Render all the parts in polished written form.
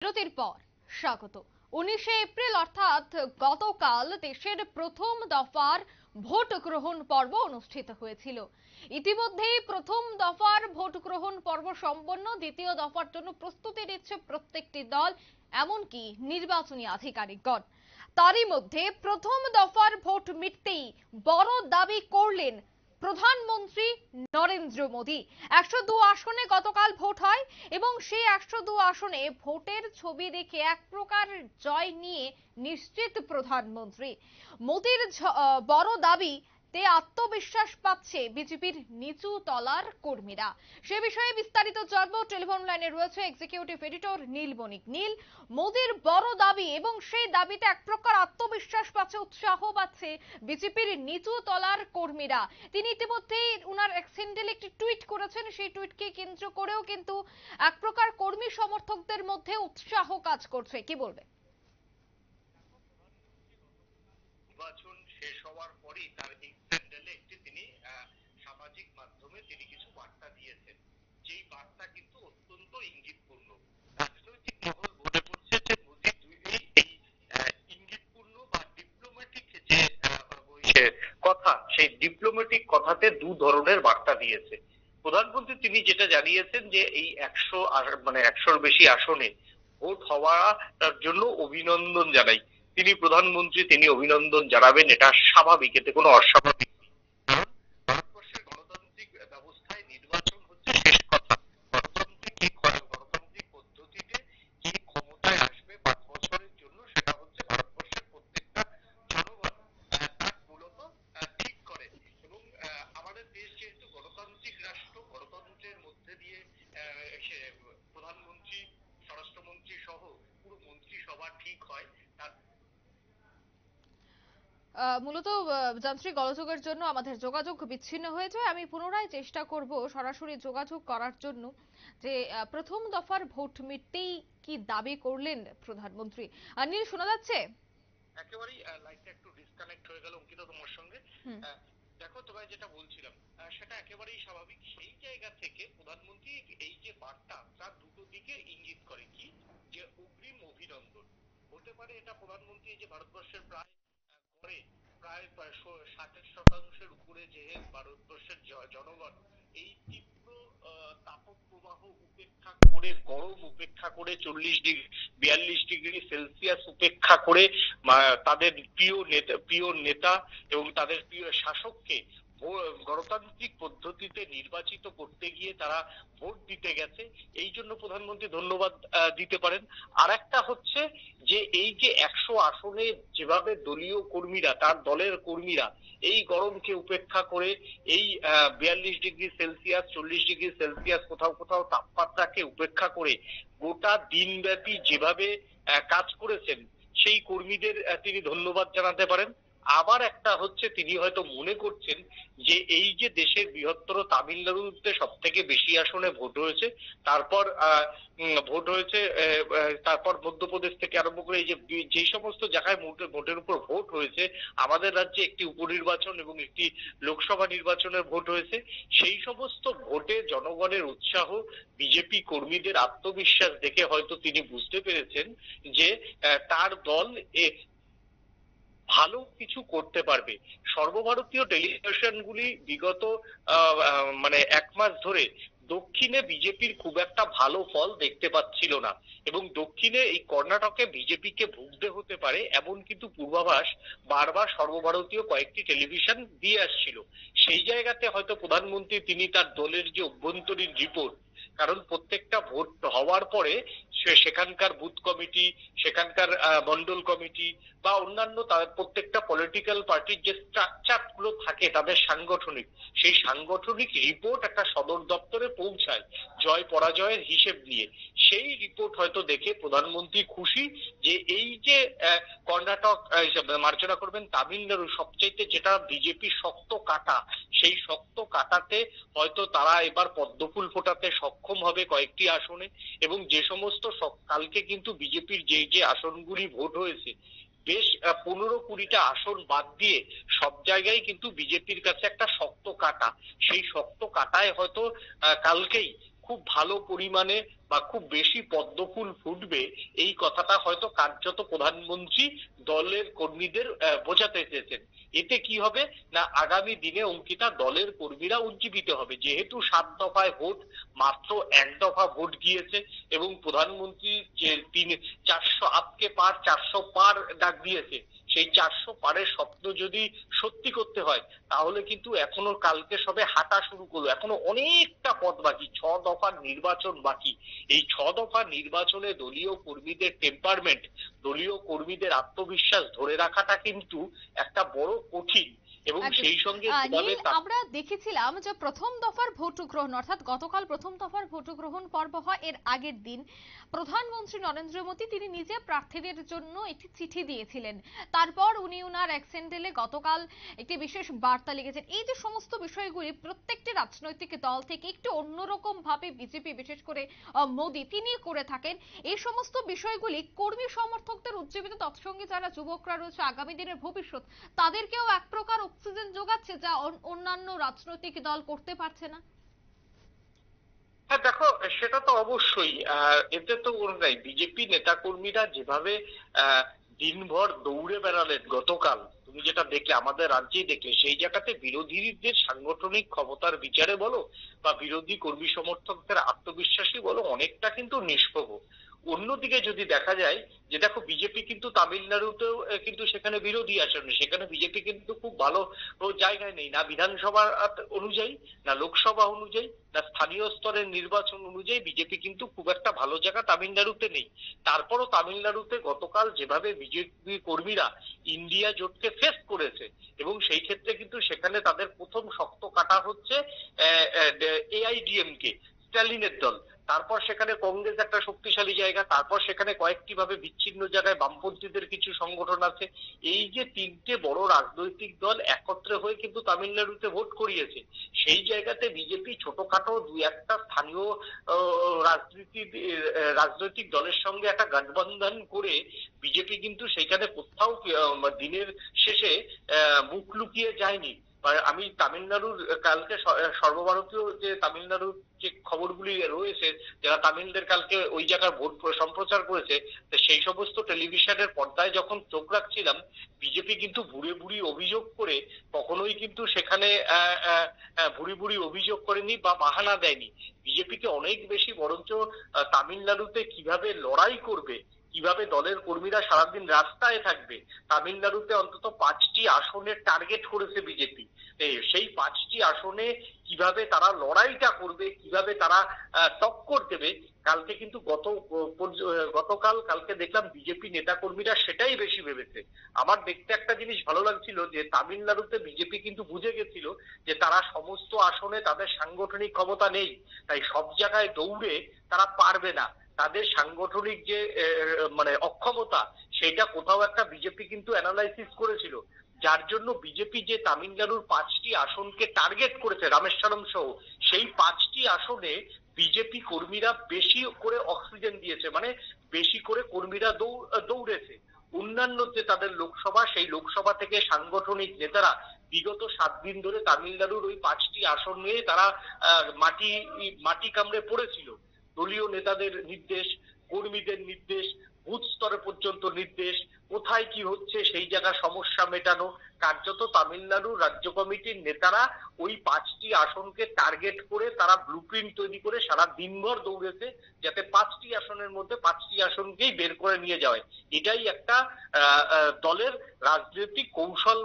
বিরতির পর স্বাগত। 19শে এপ্রিল অর্থাৎ গতকাল দেশের প্রথম দফার ভোট গ্রহণ পর্ব অনুষ্ঠিত হয়েছিল। ইতিমধ্যেই প্রথম দফার ভোট গ্রহণ পর্ব সম্পন্ন। দ্বিতীয় দফার জন্য প্রস্তুতি নিচ্ছে প্রত্যেকটি দল, এমনকি নির্বাচনী আধিকারিকগণ। তারই মধ্যে প্রথম দফার ভোট মিটতেই বড় দাবি করলেন প্রধানমন্ত্রী নরেন্দ্র মোদী। 102 আসনে গতকাল ভোট হয় এবং সেই 102 আসনে ভোটের ছবি দেখে এক প্রকার জয় নিয়ে নিশ্চিত প্রধানমন্ত্রী। মোদীর বড় দাবি তে আত্মবিশ্বাস পাচ্ছে বিজেপির নিচু তলার কর্মীরা। সে বিষয়ে বিস্তারিত জানবো। টেলিফোন লাইনে রয়েছে এক্সিকিউটিভ এডিটর নীল বণিক। নীল, মোদীর বড় দাবি এবং সেই দাবিতে এক প্রকার আত্মবিশ্বাস পাচ্ছে, উৎসাহ পাচ্ছে বিজেপির নিচু তলার কর্মীরা। তিনি ইতিমধ্যেই উনার এক্স হ্যান্ডেলে একটি টুইট করেছেন, সেই টুইটকে কেন্দ্র করেও কিন্তু এক প্রকার কর্মী সমর্থকদের মধ্যে উৎসাহ কাজ করছে। কি বলবে? নির্বাচন শেষ হওয়ার পরই তার এক্সটেন্ডেলে একটি তিনি সামাজিক মাধ্যমে তিনি কিছু বার্তা দিয়েছেন, যেই বার্তা কিন্তু অত্যন্ত ইঙ্গিতপূর্ণ। রাজনৈতিক মহল মনে করছে যে মোদী এই ইঙ্গিতপূর্ণ বা ডিপ্লোম্যাটিক যে কথা, সেই ডিপ্লোম্যাটিক কথাতে দু ধরনের বার্তা দিয়েছে। প্রধানমন্ত্রী তিনি যেটা জানিয়েছেন যে এই 100-র বেশি আসনে ভোট হওয়ার জন্য অভিনন্দন জানাই। তিনি প্রধানমন্ত্রী, তিনি অভিনন্দন জানাবেন, এটা স্বাভাবিক, এতে কোনো অস্বাভাবিক নেই। কারণ ভারতবর্ষের গণতান্ত্রিক ব্যবস্থায় নির্বাচন হচ্ছে শেষ কথা। গণতান্ত্রিক পদ্ধতিতে কে ক্ষমতায় আসবে 5 বছরের জন্য, সেটা হচ্ছে ভারতবর্ষের প্রত্যেকটা জনগণ তার মূলত ঠিক করে। এবং আমাদের দেশ যেহেতু গণতান্ত্রিক রাষ্ট্র, গণতন্ত্রের মধ্যে দিয়ে প্রধানমন্ত্রী, স্বরাষ্ট্রমন্ত্রী সহ পুরো মন্ত্রিসভা ঠিক হয়। তার মূলত যান্ত্রিক গোলযোগের জন্য আমাদের যোগাযোগ বিচ্ছিন্ন হয়ে যায়। আমি পুনরায় চেষ্টা করব সরাসরি যোগাযোগ করার জন্য, যে প্রথম দফার ভোট মিটতেই কি দাবি করলেন প্রধানমন্ত্রী। নীল, শোনা যাচ্ছে? একেবারেই লাইনটা একটু ডিসকানেক্ট হয়ে গেল অঙ্কিতা তোমার সঙ্গে। দেখো, তোমায় যেটা বলছিলাম সেটা একেবারেই স্বাভাবিক। সেই জায়গা থেকে প্রধানমন্ত্রী এই যে বার্তা, তার দুটো দিকে ইঙ্গিত করে। কি যে অগ্রিম অভিনন্দন হতে পারে, এটা প্রধানমন্ত্রী যে ভারতবর্ষের প্রায় গড়ে প্রায় 60% উপরে যে ভারতবর্ষের জনগণ এই তীব্র তাপপ্রবাহ উপেক্ষা করে, গরম উপেক্ষা করে, 40-42 ডিগ্রি সেলসিয়াস উপেক্ষা করে তাদের প্রিয় নেতা এবং তাদের প্রিয় শাসককে গণতান্ত্রিক পদ্ধতিতে নির্বাচিত করতে গিয়ে তারা ভোট দিতে গেছে, এই জন্য প্রধানমন্ত্রী ধন্যবাদ দিতে পারেন। আর একটা হচ্ছে যে এই যে 100 আসনে যেভাবে দলীয় কর্মীরা, তার দলের কর্মীরা এই গরমকে উপেক্ষা করে, এই 42 ডিগ্রি সেলসিয়াস 40 ডিগ্রি সেলসিয়াস কোথাও কোথাও তাপমাত্রাকে উপেক্ষা করে গোটা দিনব্যাপী যেভাবে কাজ করেছেন, সেই কর্মীদের তিনি ধন্যবাদ জানাতে পারেন। আবার একটা হচ্ছে, তিনি হয়তো মনে করছেন যে এই যে দেশের বৃহত্তর তামিলনাড়ুতে সব থেকে বেশি আসনে ভোট হয়েছে, তারপর ভোট হয়েছে, তারপর মধ্যপ্রদেশ থেকে আরম্ভ করে এই যে সমস্ত জায়গায় ভোটের উপর ভোট হয়েছে, আমাদের রাজ্যে একটি উপনির্বাচন এবং একটি লোকসভা নির্বাচনের ভোট হয়েছে, সেই সমস্ত ভোটে জনগণের উৎসাহ, বিজেপি কর্মীদের আত্মবিশ্বাস দেখে হয়তো তিনি বুঝতে পেরেছেন যে তার দল ভালো কিছু করতে পারবে। সর্বভারতীয় টেলিভিশনগুলি বিগত 1 মাস ধরে দক্ষিণে বিজেপির খুব একটা ভালো ফল দেখতে পাচ্ছিল না, এবং দক্ষিণে এই কর্ণাটকে বিজেপিকে ভুগতে হতে পারে এমন কিন্তু পূর্বাভাস বারবার সর্বভারতীয় কয়েকটি টেলিভিশন দিয়ে আসছিল। সেই জায়গাতে হয়তো প্রধানমন্ত্রী তিনি তার দলের যে অভ্যন্তরীণ রিপোর্ট, কারণ প্রত্যেকটা ভোট হওয়ার পরে সেখানকার বুথ কমিটি, সেখানকার মন্ডল কমিটি বা অন্যান্য তাদের প্রত্যেকটা পলিটিক্যাল পার্টির যে স্ট্রাকচার গুলো থাকে তাদের সাংগঠনিক, সেই সাংগঠনিক রিপোর্ট একটা সদর দপ্তরে পৌঁছায় জয় পরাজয়ের হিসেব নিয়ে। সেই রিপোর্ট হয়তো দেখে প্রধানমন্ত্রী খুশি যে এই যে কর্ণাটক মার্জনা করবেন তামিলনাড়ু, সবচাইতে যেটা বিজেপি শক্ত কাটা, সেই শক্ত কাটাতে হয়তো তারা এবার পদ্মফুল ফোটাতে সক্ষম হবে কয়েকটি আসনে। এবং যে সমস্ত কালকে কিন্তু বিজেপির যে আসনগুলি ভোট হয়েছে, বেশ 15-20টা আসন বাদ দিয়ে সব জায়গায় কিন্তু বিজেপির কাছে একটা শক্ত কাটা, সেই শক্ত কাটায় হয়তো কালকেই খুব ভালো পরিমাণে বা খুব বেশি পদ্মফুল ফুটবে, এই কথাটা হয়তো কার্যত প্রধানমন্ত্রী দলের কর্মীদের বোঝাতে চেয়েছেন। এতে কি হবে না, আগামী দিনে অঙ্কিতা দলের কর্মীরা উজ্জীবিত হবে। যেহেতু 7 দফায় ভোট, মাত্র 1 দফা ভোট গিয়েছে এবং প্রধানমন্ত্রী যে 400 আপকে পার 400 পার ডাক দিয়েছে, সেই 400 পারের স্বপ্ন যদি সত্যি করতে হয় তাহলে কিন্তু এখনো কালকে সবে হাঁটা শুরু করলো, এখনো অনেকটা পথ বাকি, 6 দফার নির্বাচন বাকি। এই 6 দফার নির্বাচনে দলীয় কর্মীদের টেম্পারমেন্ট, দলীয় কর্মীদের আত্মবিশ্বাস ধরে রাখাটা কিন্তু একটা বড় কঠিন। এবং সেই সঙ্গে নীল, আমরা দেখেছিলাম যে প্রথম দফার ভোট গ্রহণ অর্থাৎ গতকাল প্রথম দফার ভোট গ্রহণ পর্ব হয়, এর আগের দিন প্রধানমন্ত্রী নরেন্দ্র মোদী তিনি নিজে প্রার্থীদের জন্য একটি চিঠি দিয়েছিলেন। তারপর উনি উনার অ্যাক্সেন্ডেলে গতকাল একটি বিশেষ বার্তা লিখেছেন। এই যে সমস্ত বিষয়গুলি প্রত্যেকটি রাজনৈতিক দল থেকে একটু অন্যরকম ভাবে বিজেপি বিশেষ করে মোদী তিনি করে থাকেন, এই সমস্ত বিষয়গুলি কর্মী সমর্থকদের উজ্জীবিত, তৎসঙ্গে যারা যুবকরা রয়েছে আগামী দিনের ভবিষ্যৎ তাদেরকেও এক প্রকার অক্সিজেন যোগাচ্ছে যা অন্যান্য রাজনৈতিক দল করতে পারছে না। হ্যাঁ দেখো, সেটা তো অবশ্যই। এতে তো নাই, বিজেপি নেতাকর্মীরা যেভাবে দিনভর দৌড়ে বেড়ালেন গতকাল, তুমি যেটা দেখলে আমাদের রাজ্যেই দেখলে, সেই জায়গাতে বিরোধীদের সাংগঠনিক ক্ষমতার বিচারে বলো বা বিরোধী কর্মী সমর্থকদের আত্মবিশ্বাসী বলো, অনেকটা কিন্তু নিষ্প্রভ। অন্যদিকে যদি দেখা যায় যে দেখো, বিজেপি কিন্তু তামিলনাড়ুতেও কিন্তু সেখানে বিরোধী আসনে, সেখানে বিজেপি কিন্তু খুব ভালো জায়গায় নেই, না বিধানসভা অনুযায়ী, না লোকসভা অনুযায়ী, না স্থানীয় স্তরের নির্বাচন অনুযায়ী বিজেপি কিন্তু খুব একটা ভালো জায়গা তামিলনাড়ুতে নেই। তারপরও তামিলনাড়ুতে গতকাল যেভাবে বিজেপি কর্মীরা ইন্ডিয়া জোটকে ফেস করেছে, এবং সেই ক্ষেত্রে কিন্তু সেখানে তাদের প্রথম শক্ত কাটা হচ্ছে এআইডিএমকে, স্ট্যালিনের দল। তারপর সেখানে কংগ্রেস একটা শক্তিশালী জায়গা, তারপর সেখানে কয়েকটি ভাবে বিচ্ছিন্ন জায়গায় বামপন্থীদের কিছু সংগঠন আছে। এই যে তিনটে বড় রাজনৈতিক দল একত্রে হয়ে কিন্তু তামিলনাড়ুতে ভোট করিয়েছে, সেই জায়গাতে বিজেপি ছোটখাটো দুই একটা স্থানীয় রাজনৈতিক দলের সঙ্গে একটা গঠবন্ধন করে বিজেপি কিন্তু সেখানে কোথাও দিনের শেষে মুখ লুকিয়ে যায়নি। আমি তামিলনাড়ুর কালকে সর্বভারতীয় যে তামিলনাড়ুর যে খবরগুলি রয়েছে, যারা তামিলদের কালকে ওই জায়গার ভোট সম্প্রচার করেছে, সেই সমস্ত টেলিভিশনের পর্দায় যখন চোখ রাখছিলাম, বিজেপি কিন্তু ভুরি ভুরি অভিযোগ করে কখনোই কিন্তু সেখানে ভুরি ভুরি অভিযোগ করেনি বা বাহানা দেয়নি। বিজেপিকে অনেক বেশি বরঞ্চ তামিলনাড়ুতে কিভাবে লড়াই করবে, কিভাবে দলের কর্মীরা সারাদিন রাস্তায় থাকবে, তামিলনাড়ুতে অন্তত 5টি আসনের টার্গেট করেছে বিজেপি। সেই 5টি আসনে কিভাবে তারা লড়াইটা করবে, কিভাবে তারা টক্কর দেবে, কালকে কিন্তু কালকে দেখলাম বিজেপি নেতাকর্মীরা সেটাই বেশি ভেবেছে। আমার দেখতে একটা জিনিস ভালো লাগছিল যে তামিলনাড়ুতে বিজেপি কিন্তু বুঝে গেছিল যে তারা সমস্ত আসনে তাদের সাংগঠনিক ক্ষমতা নেই, তাই সব জায়গায় দৌড়ে তারা পারবে না। তাদের সাংগঠনিক যে মানে অক্ষমতা, সেটা কোথাও একটা বিজেপি কিন্তু অ্যানালাইসিস করেছিল, যার জন্য বিজেপি যে তামিলনাড়ুর 5টি আসনকে টার্গেট করেছে রামেশ্বরম সহ, সেই 5টি আসনে বিজেপি কর্মীরা বেশি করে অক্সিজেন দিয়েছে, মানে বেশি করে কর্মীরা দৌড়েছে। অন্যান্য যে তাদের লোকসভা, সেই লোকসভা থেকে সাংগঠনিক নেতারা বিগত 7 দিন ধরে তামিলনাড়ুর ওই 5টি আসন নিয়ে তারা মাটি কামড়ে পড়েছিল। দলীয় নেতাদের নির্দেশ, কর্মীদের নির্দেশ, বুথ স্তরে পর্যন্ত নির্দেশ, কোথায় কি হচ্ছে সেই জায়গা সমস্যা মেটানো, কার্যত তামিলনাড়ু রাজ্য কমিটির নেতারা ওই 5টি আসনকে টার্গেট করে তারা ব্লুপ্রিন্ট তৈরি করে সারা দিনভর দৌড়েছে, যাতে 5টি আসনের মধ্যে 5টি আসনকেই বের করে নিয়ে যাওয়া। এটাই একটা দলের রাজনৈতিক কৌশল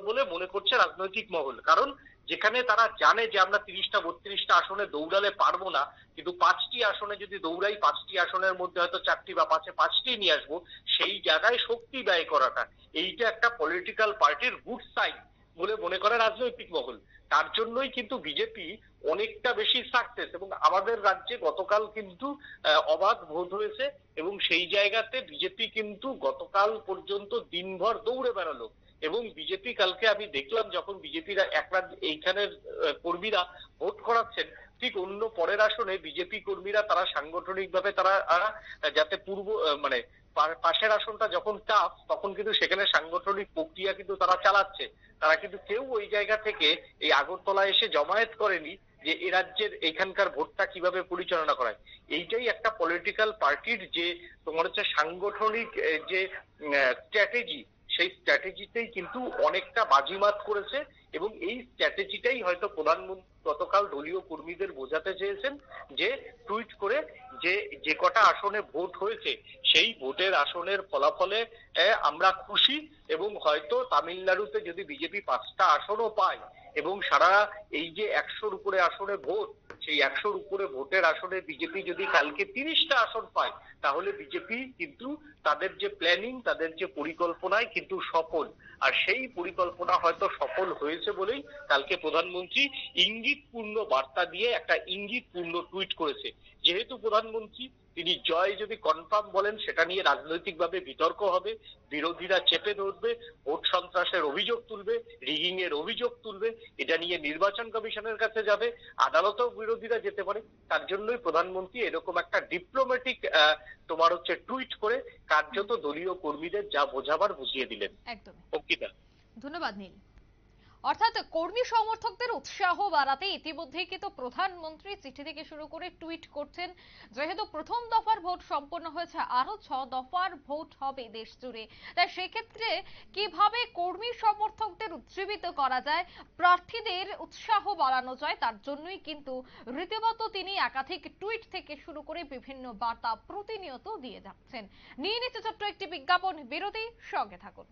বলে মনে করছে রাজনৈতিক মহল। কারণ যেখানে তারা জানে যে আমরা 30টা 32টা আসনে দৌড়ালে পারবো না, কিন্তু 5টি আসনে যদি দৌড়াই, 5টি আসনের মধ্যে হয়তো 4টি বা 5টি নিয়ে আসবো, সেই জায়গায় শক্তি ব্যয় করাটা, এইটা একটা পলিটিক্যাল পার্টির গুড সাইন বলে মনে করে রাজনৈতিক মহল। তার জন্যই কিন্তু বিজেপি অনেকটা বেশি সাকসেস। এবং আমাদের রাজ্যে গতকাল কিন্তু অবাধ ভোট হয়েছে, এবং সেই জায়গাতে বিজেপি কিন্তু গতকাল পর্যন্ত দিনভর দৌড়ে বেড়ালো। এবং বিজেপি কালকে আমি দেখলাম যখন বিজেপিরা এইখানের কর্মীরা ভোট করাচ্ছেন, ঠিক অন্য পরের আসনে বিজেপি কর্মীরা তারা সাংগঠনিক ভাবে তারা যাতে মানে পাশের আসনটা যখন টাফ, তখন কিন্তু সেখানে সাংগঠনিক প্রক্রিয়া কিন্তু তারা চালাচ্ছে। তারা কিন্তু কেউ ওই জায়গা থেকে এই আগরতলা এসে জমায়েত করেনি যে এ রাজ্যের এখানকার ভোটটা কিভাবে পরিচালনা করায়। এইটাই একটা পলিটিক্যাল পার্টির যে তোমার হচ্ছে সাংগঠনিক যে স্ট্র্যাটেজি, সেই স্ট্র্যাটেজিতেই কিন্তু অনেকটা বাজিমাত করেছে। এবং এই স্ট্র্যাটেজিটাই হয়তো প্রধানমন্ত্রী গতকাল দলীয় কর্মীদের বোঝাতে চেয়েছেন, যে টুইট করে যে যে কটা আসনে ভোট হয়েছে সেই ভোটের আসনের ফলাফলে আমরা খুশি, এবং হয়তো তামিলনাড়ুতে যদি বিজেপি 5টা আসনও পায় এবং সারা এই যে 100-র উপরে আসনে ভোট, সেই 100-র উপরে ভোটের আসনে বিজেপি যদি কালকে 30টা আসন পায়, তাহলে বিজেপি কিন্তু তাদের যে প্ল্যানিং, তাদের যে পরিকল্পনায় কিন্তু সফল। আর সেই পরিকল্পনা হয়তো সফল হয়েছে বলেই কালকে প্রধানমন্ত্রী ইঙ্গিতপূর্ণ বার্তা দিয়ে একটা ইঙ্গিতপূর্ণ টুইট করেছে। যেহেতু প্রধানমন্ত্রী তিনি জয় যদি কনফার্ম বলেন, সেটা নিয়ে রাজনৈতিকভাবে বিতর্ক হবে, বিরোধীরা চেপে ধরবে, ভোট সন্ত্রাসের অভিযোগ তুলবে, রিগিং এর অভিযোগ তুলবে, এটা নিয়ে নির্বাচন কমিশনের কাছে যাবে, আদালতেও বিরোধীরা যেতে পারে। তার জন্যই প্রধানমন্ত্রী এরকম একটা ডিপ্লোম্যাটিক তোমার হচ্ছে টুইট করে কার্যত দলীয় কর্মীদের যা বোঝাবার বুঝিয়ে দিলেন। একদমই। অঙ্কিতা, ধন্যবাদ নীল। অর্থাৎ কর্মী সমর্থকদের উৎসাহ বাড়াতে ইতিমধ্যেই কিন্তু প্রধানমন্ত্রী চিঠি থেকে শুরু করে টুইট করছেন। যেহেতু প্রথম দফার ভোট সম্পন্ন হয়েছে, আরো 6 দফার ভোট হবে দেশ জুড়ে, তাই সেক্ষেত্রে কিভাবে কর্মী সমর্থকদের উজ্জীবিত করা যায়, প্রার্থীদের উৎসাহ বাড়ানো যায়, তার জন্যই কিন্তু রীতিমতো তিনি একাধিক টুইট থেকে শুরু করে বিভিন্ন বার্তা প্রতিনিয়ত দিয়ে যাচ্ছেন। নিয়ে নিচ্ছে ছোট্ট একটি বিজ্ঞাপন বিরতি, সঙ্গে থাকুন।